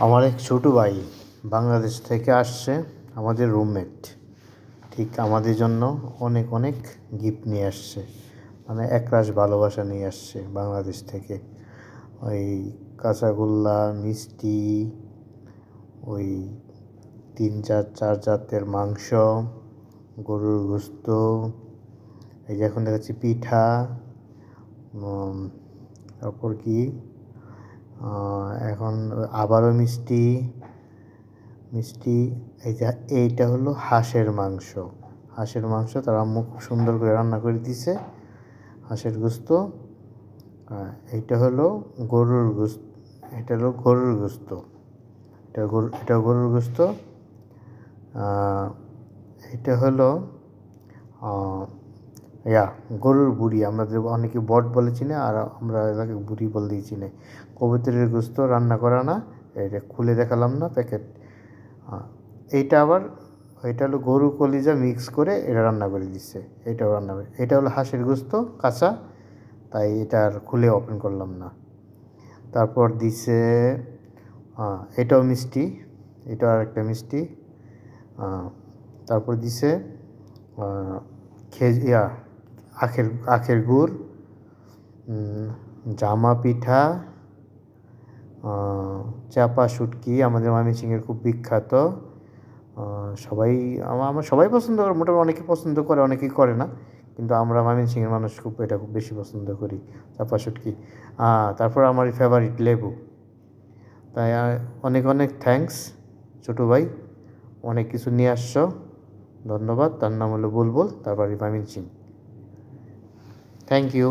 আমার এক ছোটো ভাই বাংলাদেশ থেকে আসছে, আমাদের রুমমেট। ঠিক আমাদের জন্য অনেক অনেক গিফট নিয়ে আসছে, মানে একরাশ ভালোবাসা নিয়ে আসছে বাংলাদেশ থেকে। ওই কাঁচাগোল্লা, মিষ্টি, ওই চার জাতের মাংস, গরুর গোস্ত, এই যে এখন দেখাচ্ছি পিঠা, তারপর কি এখন আবারও মিষ্টি মিষ্টি এই যে এইটা হলো হাঁসের মাংস তার আম্মু খুব সুন্দর করে রান্না করে দিছে। হাঁসের গোস্ত, এইটা হলো গরুর গোস্ত, এটা হলো গরুর গোস্ত, এটা গরুর গোস্ত। এটা হলো গরুর বুড়ি, আমাদের অনেকে বট বলে চিনে, আর আমরা এলাকায় বুড়ি বলে দিয়ে চিনে। কবুতরের গোস্ত রান্না করা না, এটা খুলে দেখালাম না প্যাকেট। এইটা আবার এটা হলো গরু কলিজা মিক্স করে এটা রান্না করে দিচ্ছে, এটাও রান্না করে। এটা হলো হাঁসের গোস্ত কাঁচা, তাই এটা আর খুলে ওপেন করলাম না। তারপর দিছে এটাও মিষ্টি, এটা আর একটা মিষ্টি। তারপর দিছে আখের গুড়, জামা পিঠা, চাপা শুটকি আমাদের ময়মনসিংহের খুব বিখ্যাত। সবাই আমার সবাই পছন্দ করে, মোটামুটি অনেকে পছন্দ করে অনেকেই করে না, কিন্তু আমরা ময়মনসিংহের মানুষ এটা খুব বেশি পছন্দ করি, চাপা শুটকি। তারপর আমার ফেভারিট লেবু। তাই অনেক অনেক থ্যাঙ্কস ছোটো ভাই, অনেক কিছু নিয়ে আসছো, ধন্যবাদ। তার নাম হলো বুলবুল, তার বাড়ি ময়মনসিংহ। Thank you.